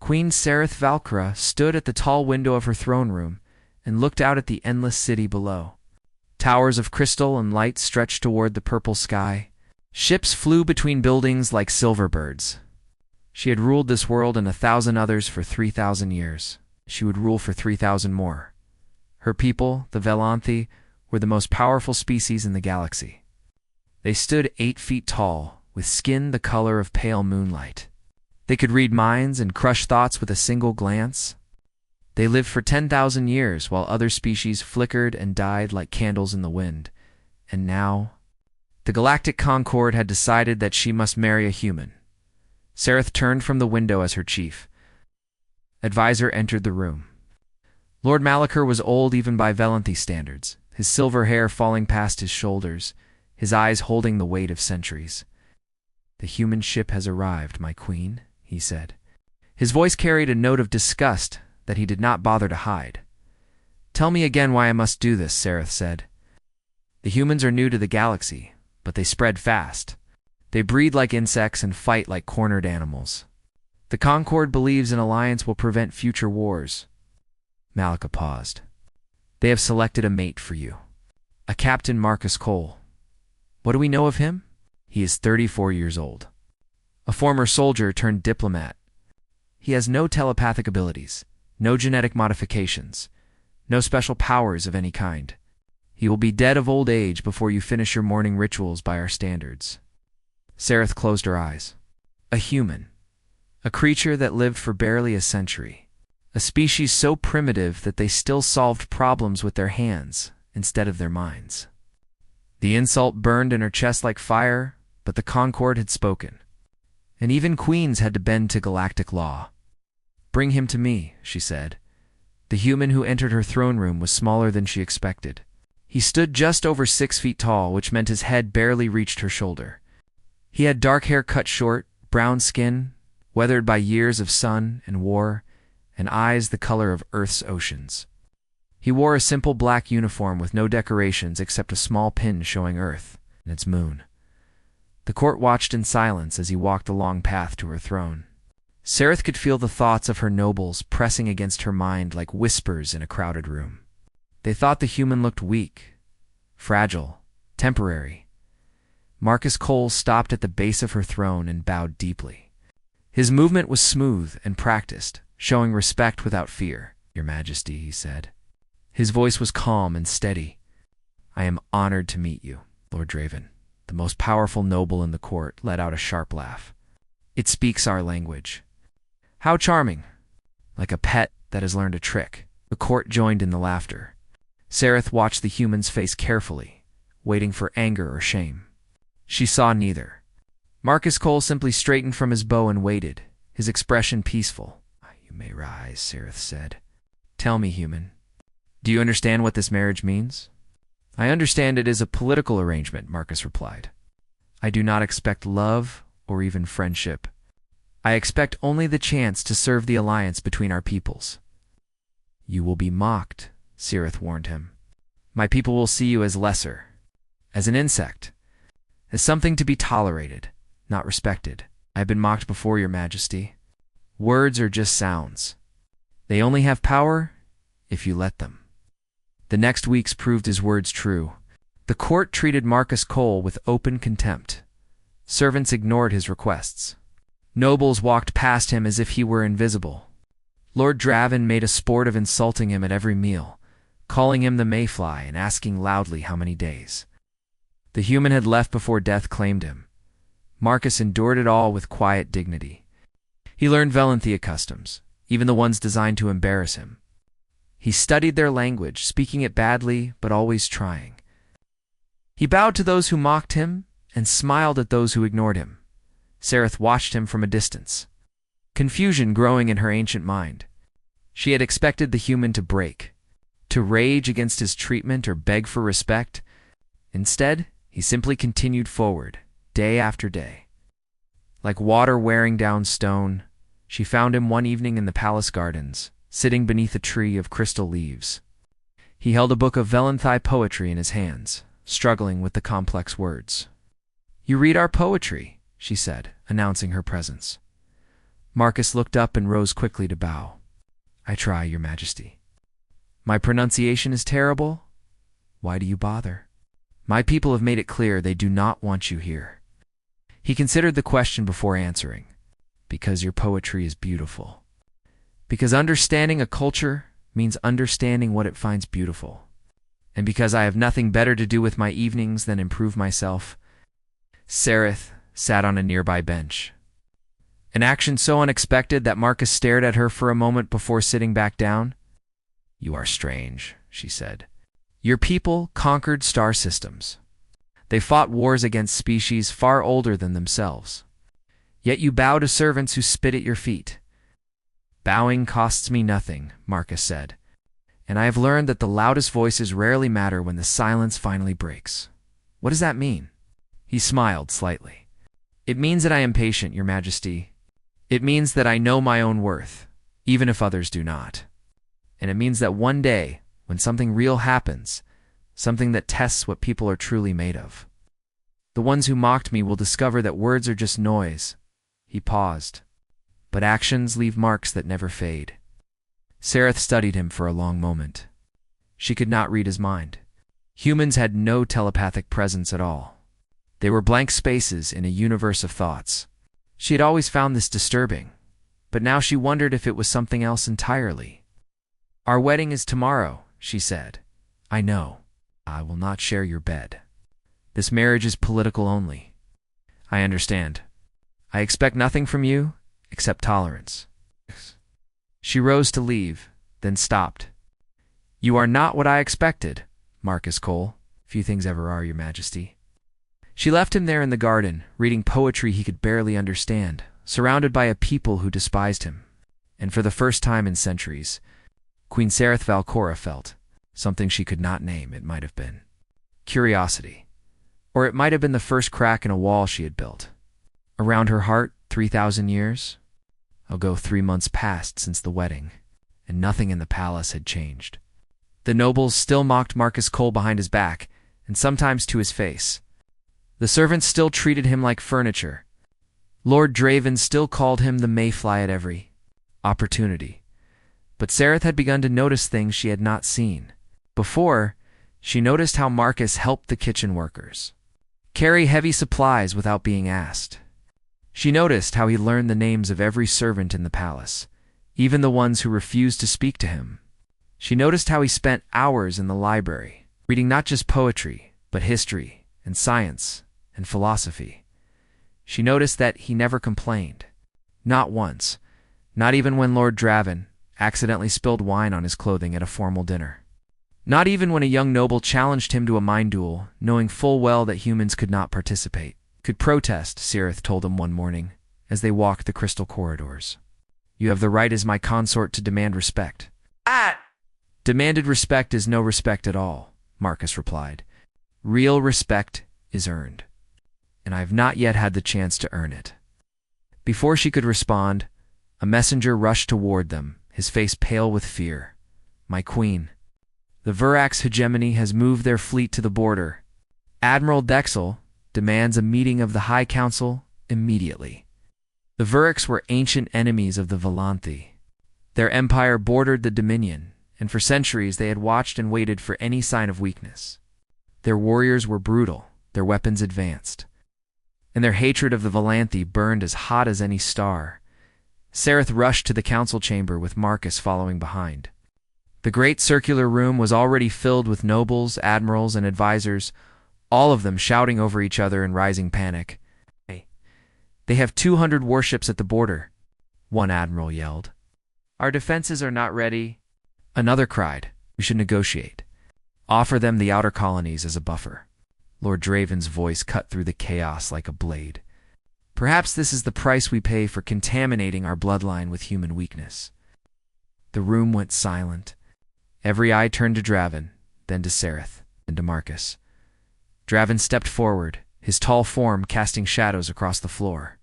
Queen Sereth Valkyra stood at the tall window of her throne room and looked out at the endless city below. Towers of crystal and light stretched toward the purple sky. Ships flew between buildings like silver birds. She had ruled this world and 1,000 others for 3,000 years. She would rule for 3,000 more. Her people, the Velanthi, were the most powerful species in the galaxy. They stood 8 feet tall, with skin the color of pale moonlight. They could read minds and crush thoughts with a single glance. They lived for 10,000 years while other species flickered and died like candles in the wind. And now, the Galactic Concord had decided that she must marry a human. Sereth turned from the window as her chief advisor entered the room. Lord Malachor was old even by Velanthi standards, his silver hair falling past his shoulders, his eyes holding the weight of centuries. "The human ship has arrived, my queen," he said. His voice carried a note of disgust that he did not bother to hide. "Tell me again why I must do this," Sereth said. "The humans are new to the galaxy, but they spread fast. They breed like insects and fight like cornered animals. The Concord believes an alliance will prevent future wars." Malachor paused. "They have selected a mate for you. A Captain Marcus Cole. What do we know of him? He is 34 years old. A former soldier turned diplomat. He has no telepathic abilities, no genetic modifications, no special powers of any kind. He will be dead of old age before you finish your morning rituals by our standards." Sereth closed her eyes. A human. A creature that lived for barely a century. A species so primitive that they still solved problems with their hands instead of their minds. The insult burned in her chest like fire, but the Concord had spoken. And even queens had to bend to galactic law. "Bring him to me," she said. The human who entered her throne room was smaller than she expected. He stood just over 6 feet tall, which meant his head barely reached her shoulder. He had dark hair cut short, brown skin, weathered by years of sun and war, and eyes the color of Earth's oceans. He wore a simple black uniform with no decorations except a small pin showing Earth and its moon. The court watched in silence as he walked the long path to her throne. Sereth could feel the thoughts of her nobles pressing against her mind like whispers in a crowded room. They thought the human looked weak, fragile, temporary. Marcus Cole stopped at the base of her throne and bowed deeply. His movement was smooth and practiced, showing respect without fear. "Your Majesty," he said. His voice was calm and steady. "I am honored to meet you." Lord Draven, the most powerful noble in the court, let out a sharp laugh. "It speaks our language." "How charming." Like a pet that has learned a trick. The court joined in the laughter. Sereth watched the human's face carefully, waiting for anger or shame. She saw neither. Marcus Cole simply straightened from his bow and waited, his expression peaceful. "You may rise," Sereth said. "Tell me, human, do you understand what this marriage means?" "I understand it is a political arrangement," Marcus replied. "I do not expect love or even friendship. I expect only the chance to serve the alliance between our peoples." "You will be mocked," Sereth warned him. "My people will see you as lesser, as an insect, as something to be tolerated, not respected. I have been mocked before, Your Majesty. Words are just sounds. They only have power if you let them." The next weeks proved his words true. The court treated Marcus Cole with open contempt. Servants ignored his requests. Nobles walked past him as if he were invisible. Lord Draven made a sport of insulting him at every meal, calling him the Mayfly and asking loudly how many days. The human had left before death claimed him. Marcus endured it all with quiet dignity. He learned Velanthia customs, even the ones designed to embarrass him. He studied their language, speaking it badly, but always trying. He bowed to those who mocked him and smiled at those who ignored him. Sereth watched him from a distance, confusion growing in her ancient mind. She had expected the human to break, to rage against his treatment or beg for respect. Instead, he simply continued forward, day after day. Like water wearing down stone, she found him one evening in the palace gardens, sitting beneath a tree of crystal leaves. He held a book of Velanthi poetry in his hands, struggling with the complex words. "You read our poetry," she said, announcing her presence. Marcus looked up and rose quickly to bow. I try, Your Majesty. My pronunciation is terrible? Why do you bother? My people have made it clear they do not want you here. He considered the question before answering. Because your poetry is beautiful. Because understanding a culture means understanding what it finds beautiful. And because I have nothing better to do with my evenings than improve myself. Sereth sat on a nearby bench. An action so unexpected that Marcus stared at her for a moment before sitting back down. You are strange, she said. Your people conquered star systems. They fought wars against species far older than themselves. Yet you bow to servants who spit at your feet. Bowing costs me nothing, Marcus said, and I have learned that the loudest voices rarely matter when the silence finally breaks. What does that mean? He smiled slightly. It means that I am patient, Your Majesty. It means that I know my own worth, even if others do not. And it means that one day, when something real happens, something that tests what people are truly made of, the ones who mocked me will discover that words are just noise. He paused. But actions leave marks that never fade. Sereth studied him for a long moment. She could not read his mind. Humans had no telepathic presence at all. They were blank spaces in a universe of thoughts. She had always found this disturbing, but now she wondered if it was something else entirely. Our wedding is tomorrow, she said. I know. I will not share your bed. This marriage is political only. I understand. I expect nothing from you except tolerance. She rose to leave, then stopped. You are not what I expected, Marcus Cole. Few things ever are, Your Majesty. She left him there in the garden, reading poetry he could barely understand, surrounded by a people who despised him. And for the first time in centuries, Queen Sereth Valcora felt something she could not name. It might have been curiosity, or it might have been the first crack in a wall she had built. Around her heart, 3,000 years ago, 3 months passed since the wedding, and nothing in the palace had changed. The nobles still mocked Marcus Cole behind his back, and sometimes to his face. The servants still treated him like furniture. Lord Draven still called him the mayfly at every opportunity. But Sereth had begun to notice things she had not seen. Before, she noticed how Marcus helped the kitchen workers carry heavy supplies without being asked. She noticed how he learned the names of every servant in the palace, even the ones who refused to speak to him. She noticed how he spent hours in the library, reading not just poetry, but history and science and philosophy. She noticed that he never complained. Not once, not even when Lord Draven accidentally spilled wine on his clothing at a formal dinner. Not even when a young noble challenged him to a mind duel, knowing full well that humans could not participate. Could protest, Sereth told him one morning, as they walked the crystal corridors. You have the right as my consort to demand respect. Demanded respect is no respect at all, Marcus replied. Real respect is earned, and I have not yet had the chance to earn it. Before she could respond, a messenger rushed toward them, his face pale with fear. My queen. The Verax hegemony has moved their fleet to the border. Admiral Dexel demands a meeting of the High Council immediately. The Verax were ancient enemies of the Volanthi. Their empire bordered the Dominion, and for centuries they had watched and waited for any sign of weakness. Their warriors were brutal, their weapons advanced, and their hatred of the Volanthi burned as hot as any star. Sereth rushed to the council chamber with Marcus following behind. The great circular room was already filled with nobles, admirals, and advisors, all of them shouting over each other in rising panic. They have 200 warships at the border, one admiral yelled. Our defenses are not ready. Another cried, we should negotiate. Offer them the outer colonies as a buffer. Lord Draven's voice cut through the chaos like a blade. Perhaps this is the price we pay for contaminating our bloodline with human weakness. The room went silent. Every eye turned to Draven, then to Sereth, then to Marcus. Draven stepped forward, his tall form casting shadows across the floor.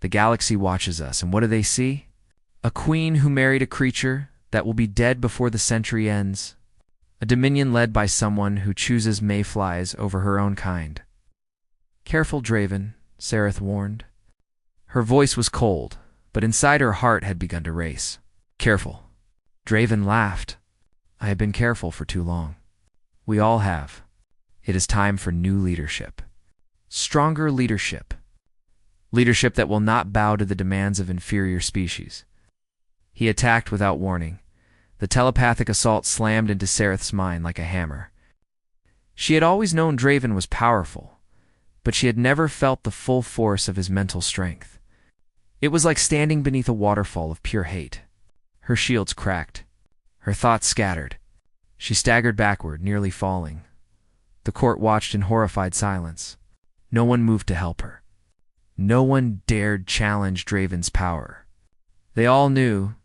The galaxy watches us, and what do they see? A queen who married a creature that will be dead before the century ends. A dominion led by someone who chooses mayflies over her own kind. Careful, Draven, Sereth warned. Her voice was cold, but inside her heart had begun to race. Careful. Draven laughed. I have been careful for too long. We all have. It is time for new leadership. Stronger leadership. Leadership that will not bow to the demands of inferior species. He attacked without warning. The telepathic assault slammed into Sereth's mind like a hammer. She had always known Draven was powerful, but she had never felt the full force of his mental strength. It was like standing beneath a waterfall of pure hate. Her shields cracked. Her thoughts scattered. She staggered backward, nearly falling. The court watched in horrified silence. No one moved to help her. No one dared challenge Draven's power. They all knew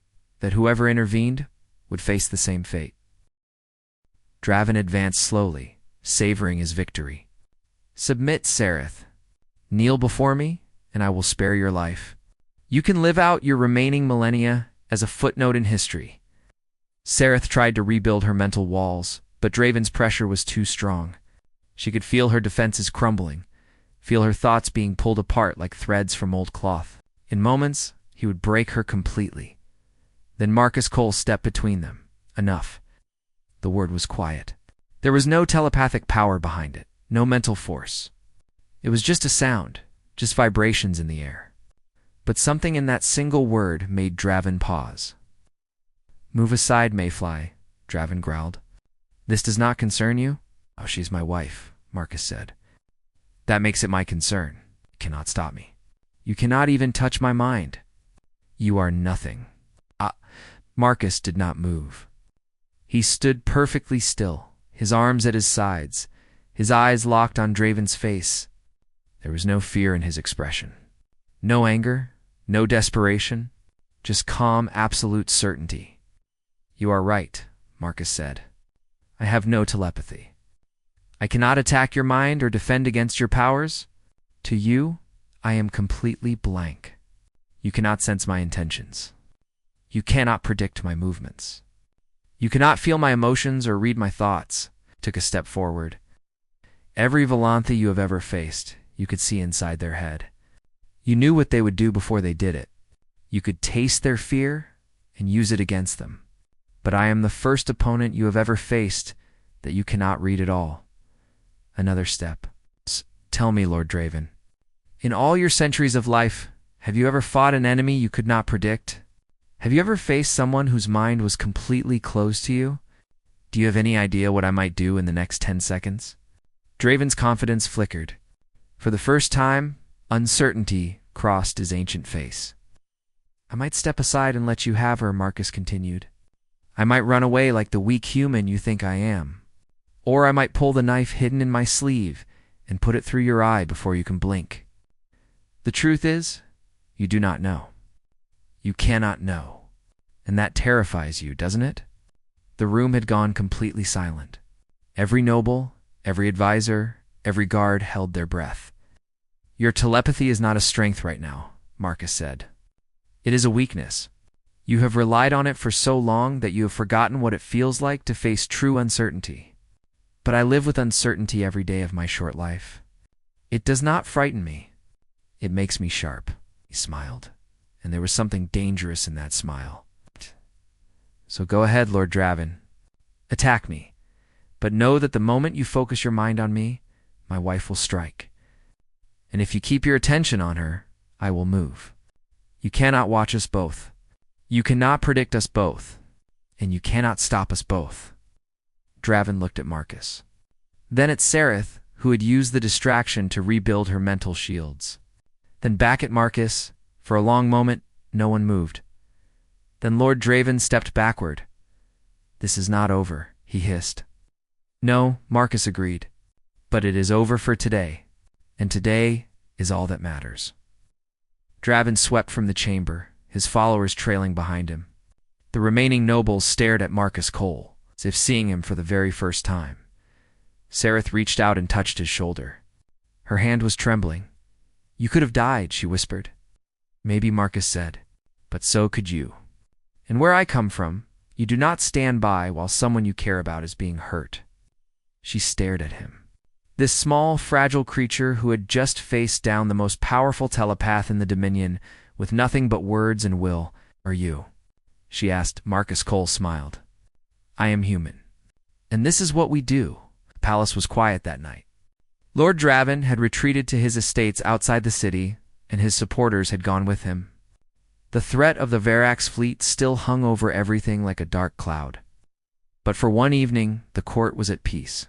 that whoever intervened would face the same fate. Draven advanced slowly, savoring his victory. Submit, Sereth. Kneel before me, and I will spare your life. You can live out your remaining millennia as a footnote in history. Sereth tried to rebuild her mental walls, but Draven's pressure was too strong. She could feel her defenses crumbling, feel her thoughts being pulled apart like threads from old cloth. In moments, he would break her completely. Then Marcus Cole stepped between them. Enough. The word was quiet. There was no telepathic power behind it, no mental force. It was just a sound, just vibrations in the air. But something in that single word made Draven pause. Move aside, Mayfly, Draven growled. This does not concern you? Oh, she's my wife, Marcus said. That makes it my concern. You cannot stop me. You cannot even touch my mind. You are nothing. Marcus did not move. He stood perfectly still, his arms at his sides, his eyes locked on Draven's face. There was no fear in his expression. No anger, no desperation, just calm, absolute certainty. You are right, Marcus said. I have no telepathy. I cannot attack your mind or defend against your powers. To you, I am completely blank. You cannot sense my intentions. You cannot predict my movements. You cannot feel my emotions or read my thoughts. Took a step forward. Every Volantha you have ever faced, you could see inside their head. You knew what they would do before they did it. You could taste their fear and use it against them. But I am the first opponent you have ever faced that you cannot read at all. Another step. Tell me, Lord Draven, in all your centuries of life, have you ever fought an enemy you could not predict? Have you ever faced someone whose mind was completely closed to you? Do you have any idea what I might do in the next 10 seconds? Draven's confidence flickered. For the first time, uncertainty crossed his ancient face. I might step aside and let you have her, Marcus continued. I might run away like the weak human you think I am. Or I might pull the knife hidden in my sleeve and put it through your eye before you can blink. The truth is, you do not know. You cannot know. And that terrifies you, doesn't it? The room had gone completely silent. Every noble, every advisor, every guard held their breath. Your telepathy is not a strength right now, Marcus said. It is a weakness. You have relied on it for so long that you have forgotten what it feels like to face true uncertainty. But I live with uncertainty every day of my short life. It does not frighten me. It makes me sharp. He smiled, and there was something dangerous in that smile. So go ahead, Lord Draven. Attack me. But know that the moment you focus your mind on me, my wife will strike. And if you keep your attention on her, I will move. You cannot watch us both. You cannot predict us both. And you cannot stop us both. Draven looked at Marcus. Then at Sereth, who had used the distraction to rebuild her mental shields. Then back at Marcus. For a long moment, no one moved. Then Lord Draven stepped backward. This is not over, he hissed. No, Marcus agreed. But it is over for today. And today is all that matters. Draven swept from the chamber, his followers trailing behind him. The remaining nobles stared at Marcus Cole, as if seeing him for the very first time. Sereth reached out and touched his shoulder. Her hand was trembling. You could have died, she whispered. Maybe, Marcus said, but so could you. And where I come from, you do not stand by while someone you care about is being hurt. She stared at him. This small, fragile creature who had just faced down the most powerful telepath in the Dominion with nothing but words and will. Are you? She asked. Marcus Cole smiled. I am human. And this is what we do. The palace was quiet that night. Lord Draven had retreated to his estates outside the city, and his supporters had gone with him. The threat of the Verax fleet still hung over everything like a dark cloud. But for one evening, the court was at peace.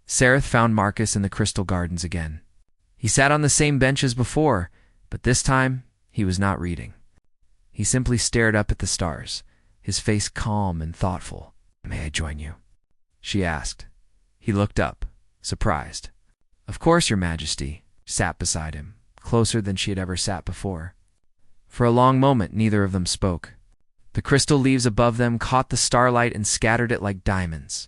Sereth found Marcus in the Crystal Gardens again. He sat on the same bench as before, but this time he was not reading. He simply stared up at the stars, his face calm and thoughtful. May I join you? She asked. He looked up, surprised. Of course, Your Majesty, sat beside him, closer than she had ever sat before. For a long moment, neither of them spoke. The crystal leaves above them caught the starlight and scattered it like diamonds.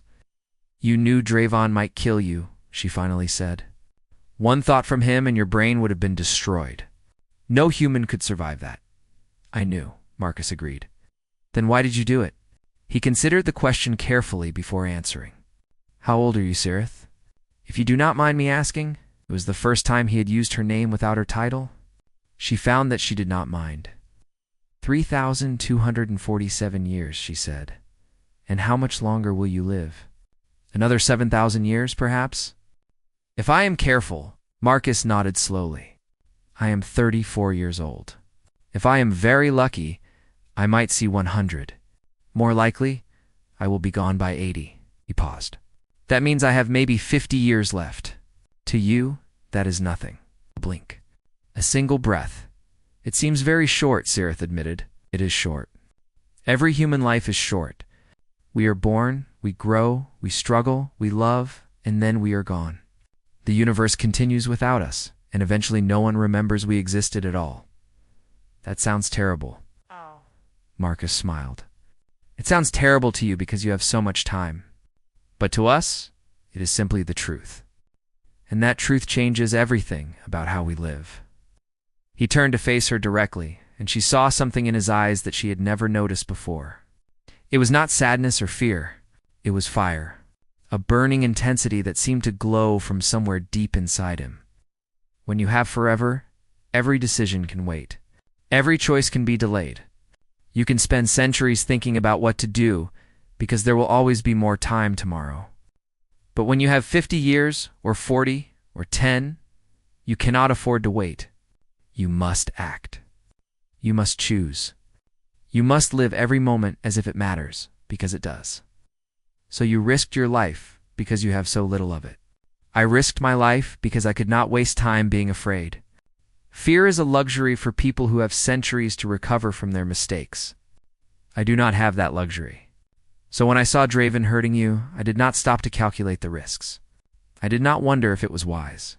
You knew Draven might kill you, she finally said. One thought from him and your brain would have been destroyed. No human could survive that. I knew, Marcus agreed. Then why did you do it? He considered the question carefully before answering. How old are you, Sereth? If you do not mind me asking, it was the first time he had used her name without her title. She found that she did not mind. 3,247 years, she said. And how much longer will you live? Another 7,000 years, perhaps? If I am careful, Marcus nodded slowly. I am 34 years old. If I am very lucky, I might see 100. More likely, I will be gone by 80. He paused. That means I have maybe 50 years left. To you, that is nothing. A blink. A single breath. It seems very short, Sereth admitted. It is short. Every human life is short. We are born, we grow, we struggle, we love, and then we are gone. The universe continues without us, and eventually no one remembers we existed at all. That sounds terrible. Oh. Marcus smiled. It sounds terrible to you because you have so much time. But to us, it is simply the truth. And that truth changes everything about how we live. He turned to face her directly, and she saw something in his eyes that she had never noticed before. It was not sadness or fear. It was fire. A burning intensity that seemed to glow from somewhere deep inside him. When you have forever, every decision can wait. Every choice can be delayed. You can spend centuries thinking about what to do, because there will always be more time tomorrow. But when you have 50 years, or 40, or 10, you cannot afford to wait. You must act. You must choose. You must live every moment as if it matters, because it does. So you risked your life because you have so little of it. I risked my life because I could not waste time being afraid. Fear is a luxury for people who have centuries to recover from their mistakes. I do not have that luxury. So when I saw Draven hurting you, I did not stop to calculate the risks. I did not wonder if it was wise.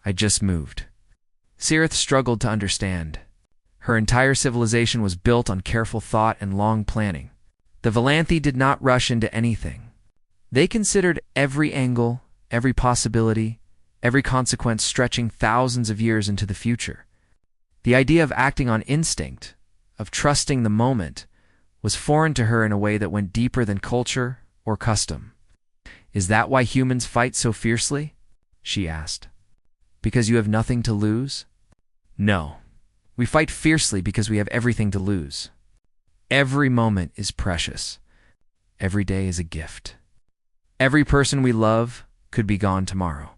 I just moved. Sereth struggled to understand. Her entire civilization was built on careful thought and long planning. The Valanthi did not rush into anything. They considered every angle, every possibility, every consequence stretching thousands of years into the future. The idea of acting on instinct, of trusting the moment, was foreign to her in a way that went deeper than culture or custom. Is that why humans fight so fiercely? She asked. Because you have nothing to lose? No. We fight fiercely because we have everything to lose. Every moment is precious. Every day is a gift. Every person we love could be gone tomorrow.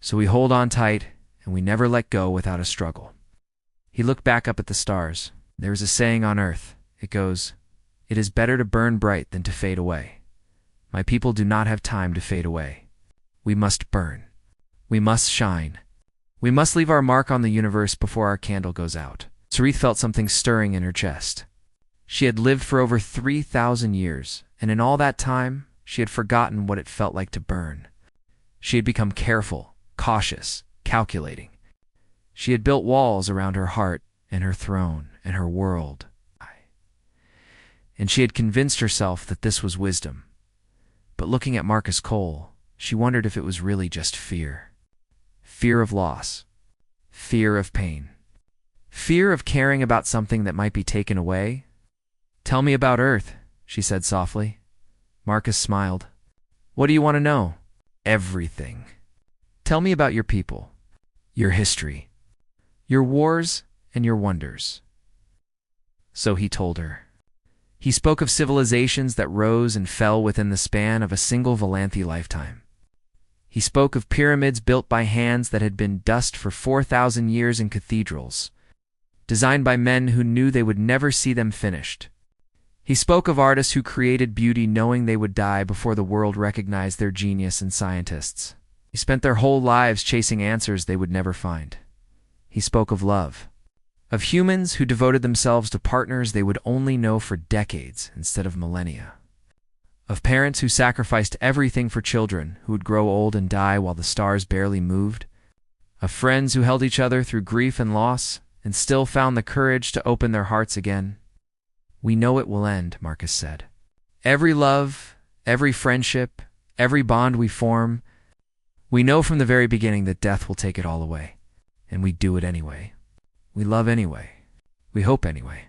So we hold on tight, and we never let go without a struggle. He looked back up at the stars. There is a saying on Earth. It goes, "It is better to burn bright than to fade away." My people do not have time to fade away. We must burn. We must shine. We must leave our mark on the universe before our candle goes out. Sereth felt something stirring in her chest. She had lived for over 3,000 years, and in all that time, she had forgotten what it felt like to burn. She had become careful, cautious, calculating. She had built walls around her heart and her throne and her world. And she had convinced herself that this was wisdom. But looking at Marcus Cole, she wondered if it was really just fear. Fear of loss. Fear of pain. Fear of caring about something that might be taken away. Tell me about Earth, she said softly. Marcus smiled. What do you want to know? Everything. Tell me about your people, your history, your wars, and your wonders." So he told her. He spoke of civilizations that rose and fell within the span of a single Valanthi lifetime. He spoke of pyramids built by hands that had been dust for 4,000 years in cathedrals, designed by men who knew they would never see them finished. He spoke of artists who created beauty knowing they would die before the world recognized their genius, and scientists who spent their whole lives chasing answers they would never find. He spoke of love, of humans who devoted themselves to partners they would only know for decades instead of millennia, of parents who sacrificed everything for children who would grow old and die while the stars barely moved, of friends who held each other through grief and loss and still found the courage to open their hearts again. "We know it will end," Marcus said. "Every love, every friendship, every bond we form, we know from the very beginning that death will take it all away. And we do it anyway. We love anyway. We hope anyway.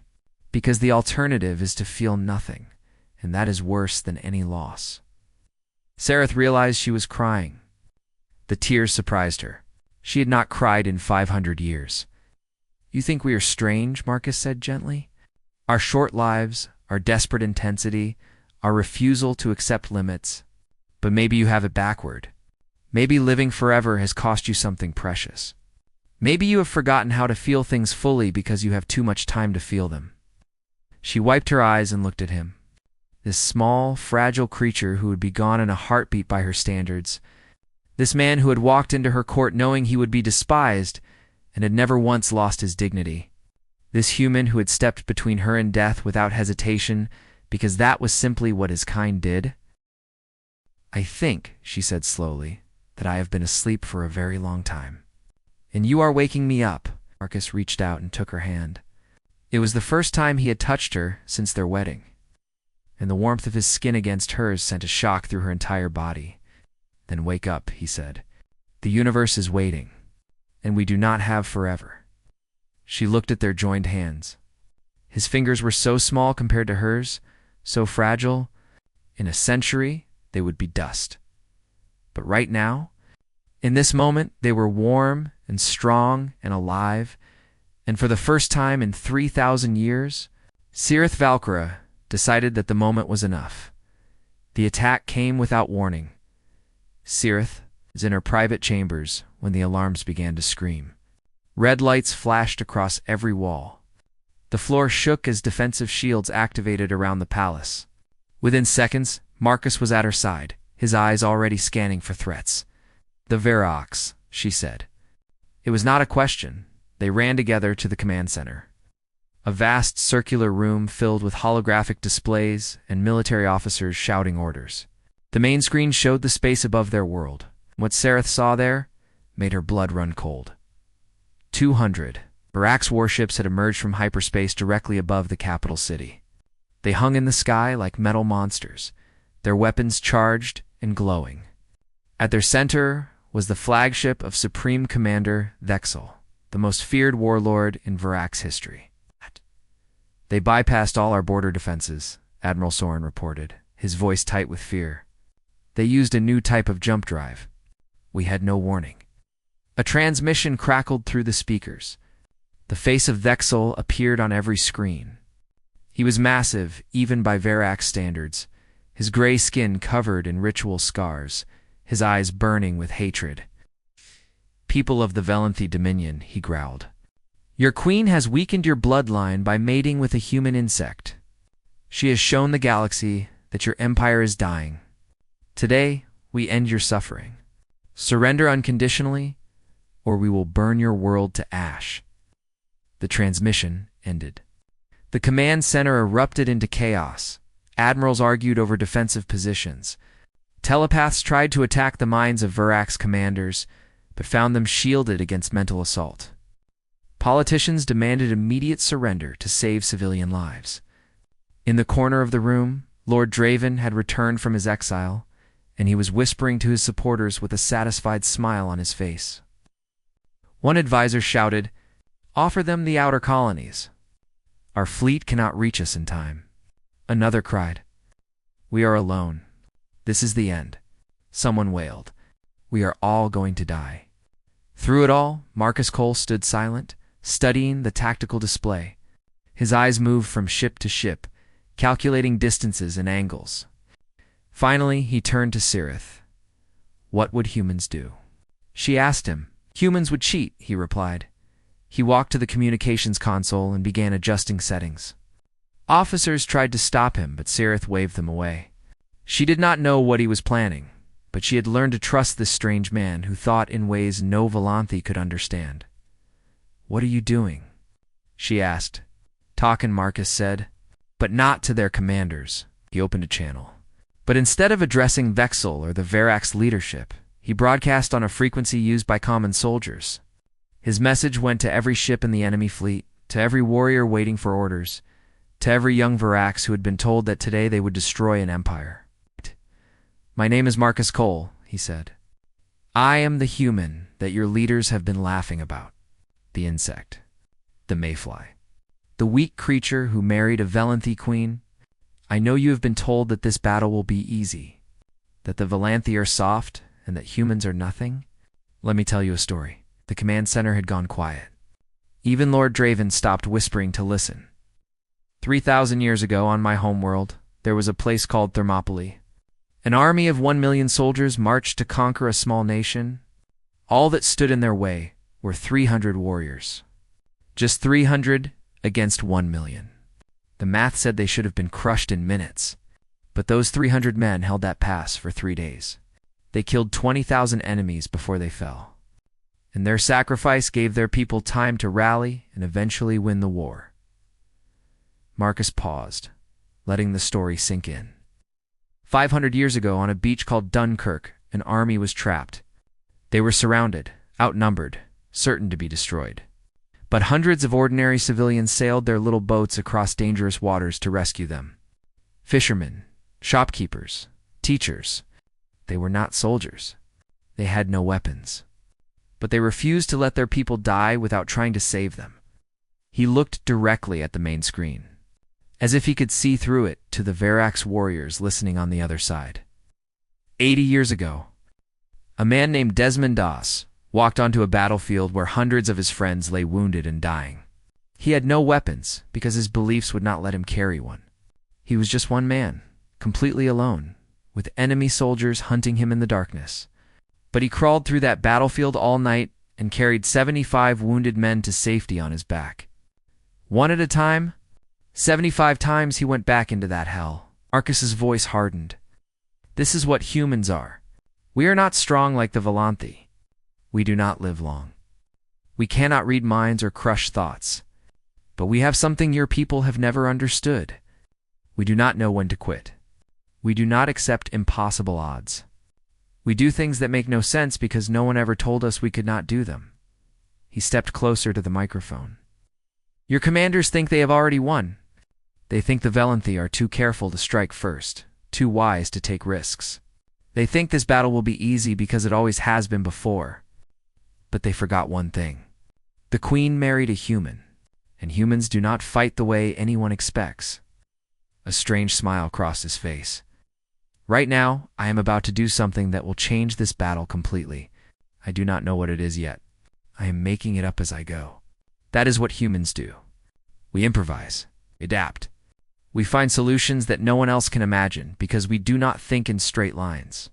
Because the alternative is to feel nothing, and that is worse than any loss." Sareth realized she was crying. The tears surprised her. She had not cried in 500 years. "You think we are strange," Marcus said gently. "Our short lives, our desperate intensity, our refusal to accept limits. But maybe you have it backward. Maybe living forever has cost you something precious. Maybe you have forgotten how to feel things fully because you have too much time to feel them." She wiped her eyes and looked at him. This small, fragile creature who would be gone in a heartbeat by her standards. This man who had walked into her court knowing he would be despised and had never once lost his dignity. This human who had stepped between her and death without hesitation because that was simply what his kind did. "I think," she said slowly, "that I have been asleep for a very long time. And you are waking me up." Marcus reached out and took her hand. It was the first time he had touched her since their wedding, and the warmth of his skin against hers sent a shock through her entire body. "Then wake up," he said. "The universe is waiting, and we do not have forever." She looked at their joined hands. His fingers were so small compared to hers, so fragile. In a century, they would be dust. But right now, in this moment, they were warm and strong and alive, and for the first time in 3,000 years, Cirith Valkyra decided that the moment was enough. The attack came without warning. Cirith was in her private chambers when the alarms began to scream. Red lights flashed across every wall. The floor shook as defensive shields activated around the palace. Within seconds, Marcus was at her side, his eyes already scanning for threats. "The Varrox," she said. It was not a question. They ran together to the command center. A vast circular room filled with holographic displays and military officers shouting orders. The main screen showed the space above their world. What Sareth saw there made her blood run cold. 200 Varrox warships had emerged from hyperspace directly above the capital city. They hung in the sky like metal monsters, their weapons charged and glowing. At their center was the flagship of Supreme Commander Vexel, the most feared warlord in Varrox history. "They bypassed all our border defenses," Admiral Soren reported, his voice tight with fear. "They used a new type of jump drive. We had no warning." A transmission crackled through the speakers. The face of Vexel appeared on every screen. He was massive, even by Varrox standards, his gray skin covered in ritual scars, his eyes burning with hatred. "People of the Valanthi Dominion," he growled. "Your queen has weakened your bloodline by mating with a human insect. She has shown the galaxy that your empire is dying. Today, we end your suffering. Surrender unconditionally, or we will burn your world to ash." The transmission ended. The command center erupted into chaos. Admirals argued over defensive positions. Telepaths tried to attack the minds of Varrox commanders, but found them shielded against mental assault. Politicians demanded immediate surrender to save civilian lives. In the corner of the room, Lord Draven had returned from his exile, and he was whispering to his supporters with a satisfied smile on his face. One advisor shouted, "Offer them the outer colonies. Our fleet cannot reach us in time." Another cried, "We are alone. This is the end." Someone wailed, "We are all going to die." Through it all, Marcus Cole stood silent, studying the tactical display. His eyes moved from ship to ship, calculating distances and angles. Finally, he turned to Cirith. What would humans do? She asked him. Humans would cheat, he replied. He walked to the communications console and began adjusting settings. Officers tried to stop him, but Cirith waved them away. She did not know what he was planning, but she had learned to trust this strange man who thought in ways no Volanthi could understand. What are you doing? She asked. Talk and Marcus said, but not to their commanders. He opened a channel. But instead of addressing Vexel or the Verax leadership, he broadcast on a frequency used by common soldiers. His message went to every ship in the enemy fleet, to every warrior waiting for orders, to every young Verax who had been told that today they would destroy an empire. My name is Marcus Cole, he said. I am the human that your leaders have been laughing about. The insect. The mayfly. The weak creature who married a Volanthi queen. I know you have been told that this battle will be easy, that the Volanthi are soft, and that humans are nothing. Let me tell you a story. The command center had gone quiet. Even Lord Draven stopped whispering to listen. 3,000 years ago on my homeworld, there was a place called Thermopylae. An army of 1 million soldiers marched to conquer a small nation. All that stood in their way were 300 warriors. Just 300 against 1 million. The math said they should have been crushed in minutes, but those 300 men held that pass for 3 days. They killed 20,000 enemies before they fell, and their sacrifice gave their people time to rally and eventually win the war. Marcus paused, letting the story sink in. 500 years ago, on a beach called Dunkirk, an army was trapped. They were surrounded, outnumbered, certain to be destroyed. But hundreds of ordinary civilians sailed their little boats across dangerous waters to rescue them. Fishermen, shopkeepers, teachers. They were not soldiers. They had no weapons. But they refused to let their people die without trying to save them. He looked directly at the main screen, as if he could see through it to the Verax warriors listening on the other side. 80 years ago, a man named Desmond Doss walked onto a battlefield where hundreds of his friends lay wounded and dying. He had no weapons because his beliefs would not let him carry one. He was just one man, completely alone, with enemy soldiers hunting him in the darkness. But he crawled through that battlefield all night and carried 75 wounded men to safety on his back. One at a time, 75 times he went back into that hell. Marcus's voice hardened. This is what humans are. We are not strong like the Volanthi. We do not live long. We cannot read minds or crush thoughts. But we have something your people have never understood. We do not know when to quit. We do not accept impossible odds. We do things that make no sense because no one ever told us we could not do them. He stepped closer to the microphone. Your commanders think they have already won. They think the Volanthi are too careful to strike first, too wise to take risks. They think this battle will be easy because it always has been before. But they forgot one thing. The Queen married a human, and humans do not fight the way anyone expects. A strange smile crossed his face. Right now, I am about to do something that will change this battle completely. I do not know what it is yet. I am making it up as I go. That is what humans do. We improvise, adapt. We find solutions that no one else can imagine because we do not think in straight lines.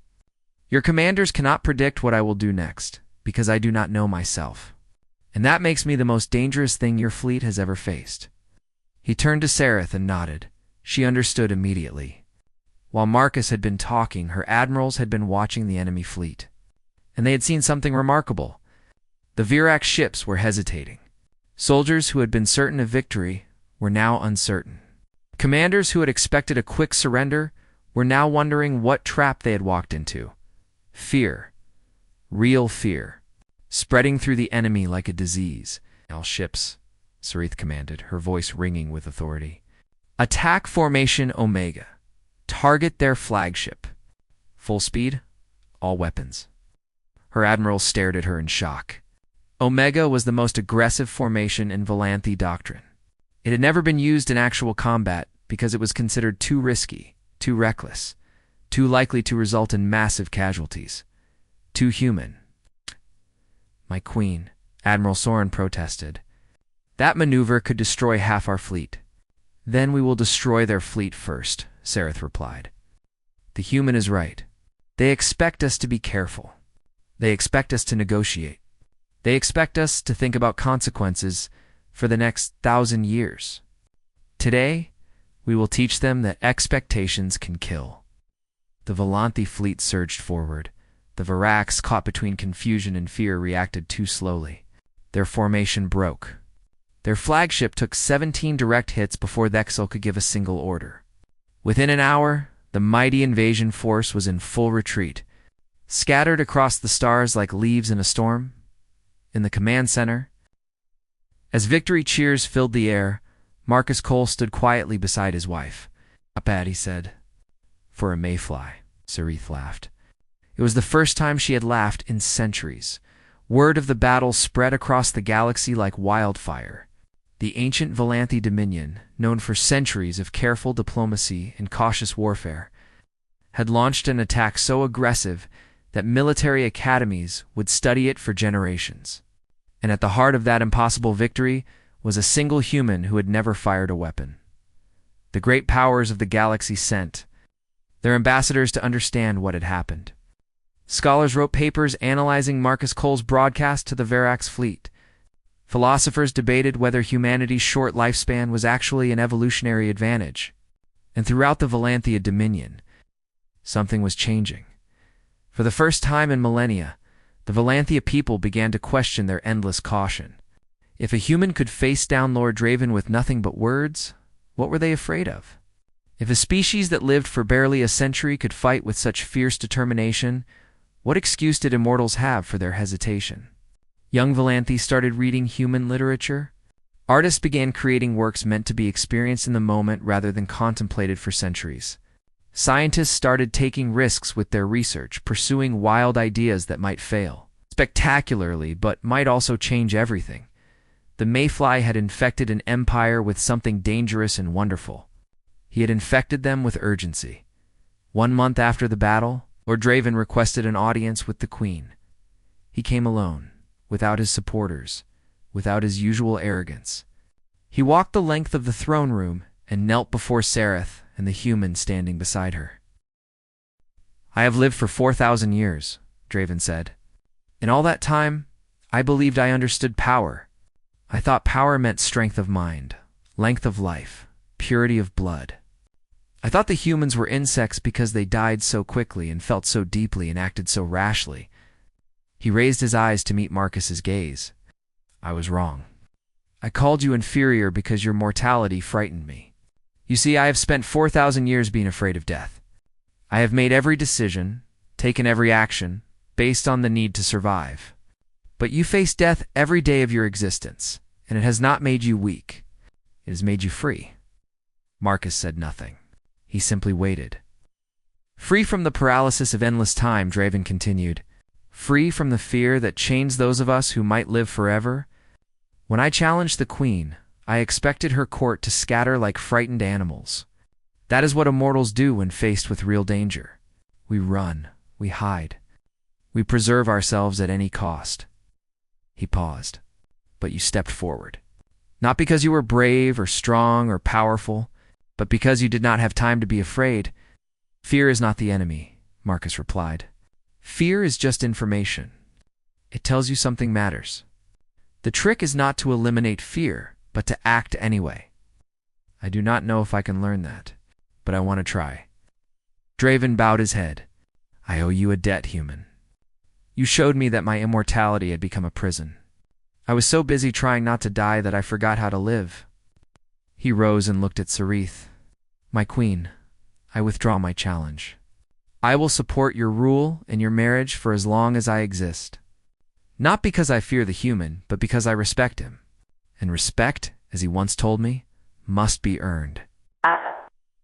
Your commanders cannot predict what I will do next, because I do not know myself. And that makes me the most dangerous thing your fleet has ever faced. He turned to Sarith and nodded. She understood immediately. While Marcus had been talking, her admirals had been watching the enemy fleet. And they had seen something remarkable. The Verax ships were hesitating. Soldiers who had been certain of victory were now uncertain. Commanders who had expected a quick surrender were now wondering what trap they had walked into. Fear. Real fear, spreading through the enemy like a disease. All ships, Sarith commanded, her voice ringing with authority. Attack formation Omega. Target their flagship. Full speed, all weapons. Her admirals stared at her in shock. Omega was the most aggressive formation in Volanthi doctrine. It had never been used in actual combat because it was considered too risky, too reckless, too likely to result in massive casualties. Too human. My queen, Admiral Soren protested. That maneuver could destroy half our fleet. Then we will destroy their fleet first, Sareth replied. The human is right. They expect us to be careful. They expect us to negotiate. They expect us to think about consequences for the next 1,000 years. Today, we will teach them that expectations can kill. The Volanthi fleet surged forward. The Varax, caught between confusion and fear, reacted too slowly. Their formation broke. Their flagship took 17 direct hits before Thexel could give a single order. Within an hour, the mighty invasion force was in full retreat, scattered across the stars like leaves in a storm. In the command center, as victory cheers filled the air, Marcus Cole stood quietly beside his wife. "Not bad," he said. "For a mayfly," Sareth laughed. It was the first time she had laughed in centuries. Word of the battle spread across the galaxy like wildfire. The ancient Volanthi Dominion, known for centuries of careful diplomacy and cautious warfare, had launched an attack so aggressive that military academies would study it for generations. And at the heart of that impossible victory was a single human who had never fired a weapon. The great powers of the galaxy sent their ambassadors to understand what had happened. Scholars wrote papers analyzing Marcus Cole's broadcast to the Varax fleet. Philosophers debated whether humanity's short lifespan was actually an evolutionary advantage. And throughout the Volanthia Dominion, something was changing. For the first time in millennia, the Volanthia people began to question their endless caution. If a human could face down Lord Draven with nothing but words, what were they afraid of? If a species that lived for barely a century could fight with such fierce determination, what excuse did immortals have for their hesitation? Young Volanthi started reading human literature. Artists began creating works meant to be experienced in the moment rather than contemplated for centuries. Scientists started taking risks with their research, pursuing wild ideas that might fail spectacularly but might also change everything. The Mayfly had infected an empire with something dangerous and wonderful. He had infected them with urgency. 1 month after the battle, Lord Draven requested an audience with the Queen. He came alone, without his supporters, without his usual arrogance. He walked the length of the throne room and knelt before Sareth and the human standing beside her. "I have lived for 4,000 years," Draven said. "In all that time, I believed I understood power. I thought power meant strength of mind, length of life, purity of blood. I thought the humans were insects because they died so quickly and felt so deeply and acted so rashly." He raised his eyes to meet Marcus's gaze. "I was wrong. I called you inferior because your mortality frightened me. You see, I have spent 4,000 years being afraid of death. I have made every decision, taken every action, based on the need to survive. But you face death every day of your existence, and it has not made you weak. It has made you free." Marcus said nothing. He simply waited. "Free from the paralysis of endless time," Draven continued. "Free from the fear that chains those of us who might live forever. When I challenged the Queen, I expected her court to scatter like frightened animals. That is what immortals do when faced with real danger. We run, we hide. We preserve ourselves at any cost." He paused. "But you stepped forward. Not because you were brave or strong or powerful, but because you did not have time to be afraid." "Fear is not the enemy," Marcus replied. "Fear is just information. It tells you something matters. The trick is not to eliminate fear, but to act anyway. I do not know if I can learn that, but I want to try." Draven bowed his head. "I owe you a debt, human. You showed me that my immortality had become a prison. I was so busy trying not to die that I forgot how to live." He rose and looked at Sareth. "My queen, I withdraw my challenge. I will support your rule and your marriage for as long as I exist. Not because I fear the human, but because I respect him. And respect, as he once told me, must be earned."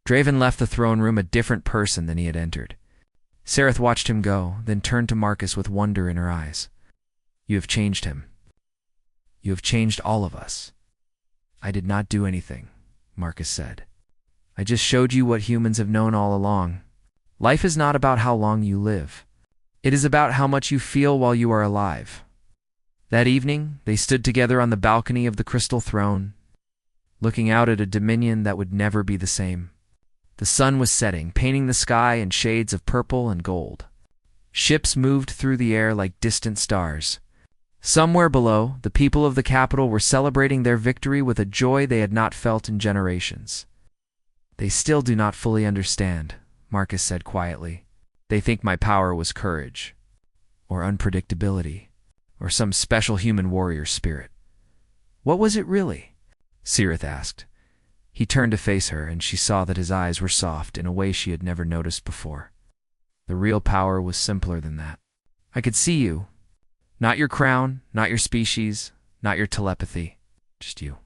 Draven left the throne room a different person than he had entered. Sareth watched him go, then turned to Marcus with wonder in her eyes. "You have changed him. You have changed all of us." "I did not do anything," Marcus said. "I just showed you what humans have known all along. Life is not about how long you live. It is about how much you feel while you are alive. That evening, they stood together on the balcony of the crystal throne, looking out at a dominion that would never be the same. The sun was setting, painting the sky in shades of purple and gold. Ships moved through the air like distant stars. Somewhere below, the people of the capital were celebrating their victory with a joy they had not felt in generations. "They still do not fully understand," Marcus said quietly. "They think my power was courage, or unpredictability, or some special human warrior spirit." "What was it really?" Cirith asked. He turned to face her, and she saw that his eyes were soft in a way she had never noticed before. "The real power was simpler than that. I could see you. Not your crown, not your species, not your telepathy, just you.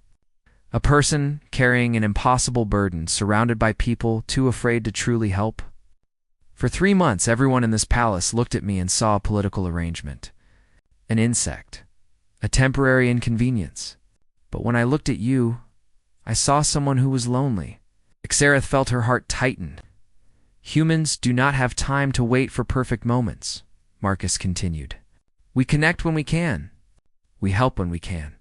A person carrying an impossible burden, surrounded by people too afraid to truly help. For 3 months, everyone in this palace looked at me and saw a political arrangement. An insect. A temporary inconvenience. But when I looked at you, I saw someone who was lonely." Xerath felt her heart tighten. "Humans do not have time to wait for perfect moments," Marcus continued. "We connect when we can. We help when we can.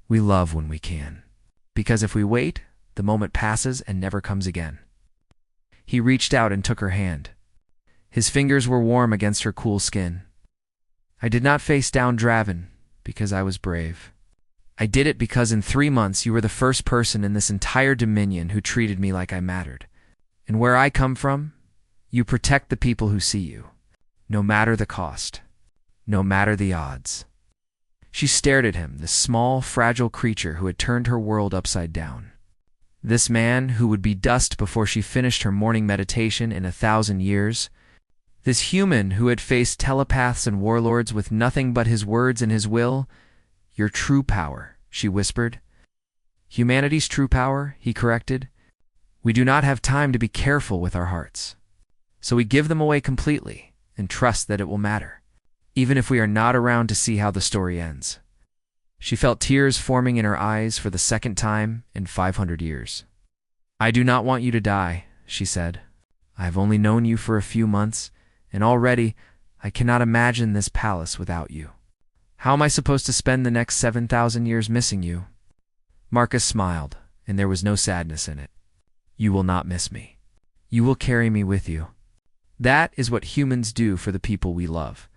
We love when we can. Because if we wait, the moment passes and never comes again." He reached out and took her hand. His fingers were warm against her cool skin. "I did not face down Draven because I was brave. I did it because in 3 months you were the first person in this entire dominion who treated me like I mattered. And where I come from, you protect the people who see you, no matter the cost, no matter the odds." She stared at him, this small, fragile creature who had turned her world upside down. This man who would be dust before she finished her morning meditation in 1,000 years. This human who had faced telepaths and warlords with nothing but his words and his will. "Your true power," she whispered. "Humanity's true power," he corrected. "We do not have time to be careful with our hearts. So we give them away completely and trust that it will matter, even if we are not around to see how the story ends." She felt tears forming in her eyes for the second time in 500 years. "I do not want you to die," she said. "I have only known you for a few months, and already I cannot imagine this palace without you. How am I supposed to spend the next 7,000 years missing you?" Marcus smiled, and there was no sadness in it. "You will not miss me. You will carry me with you. That is what humans do for the people we love.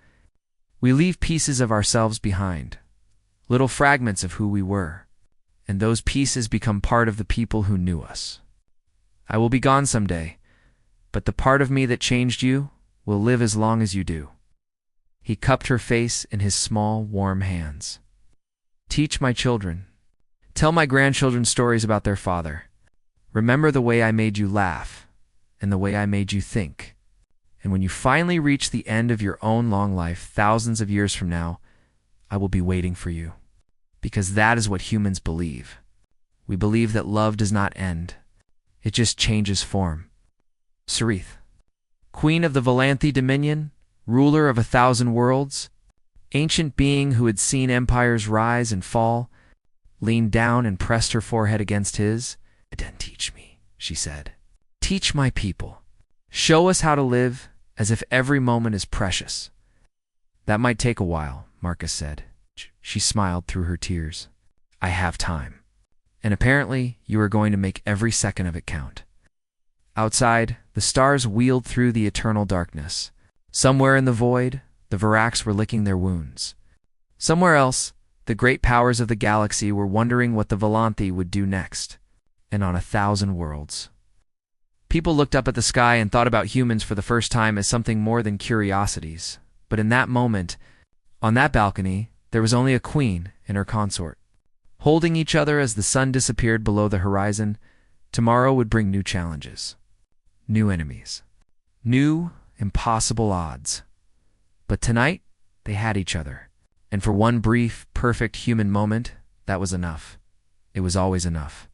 We leave pieces of ourselves behind, little fragments of who we were, and those pieces become part of the people who knew us. I will be gone someday, but the part of me that changed you will live as long as you do." He cupped her face in his small, warm hands. "Teach my children. Tell my grandchildren stories about their father. Remember the way I made you laugh, and the way I made you think. And when you finally reach the end of your own long life, thousands of years from now, I will be waiting for you. Because that is what humans believe. We believe that love does not end. It just changes form." Cirith, queen of the Valanthi Dominion, ruler of 1,000 worlds, ancient being who had seen empires rise and fall, leaned down and pressed her forehead against his. "Then teach me," she said. "Teach my people. Show us how to live as if every moment is precious." "That might take a while," Marcus said. She smiled through her tears. "I have time. And apparently you are going to make every second of it count." Outside, the stars wheeled through the eternal darkness. Somewhere in the void, the Virax were licking their wounds. Somewhere else, the great powers of the galaxy were wondering what the Valanthi would do next. And on 1,000 worlds, people looked up at the sky and thought about humans for the first time as something more than curiosities. But in that moment, on that balcony, there was only a queen and her consort. Holding each other as the sun disappeared below the horizon, tomorrow would bring new challenges, new enemies, new, impossible odds. But tonight, they had each other. And for one brief, perfect human moment, that was enough. It was always enough.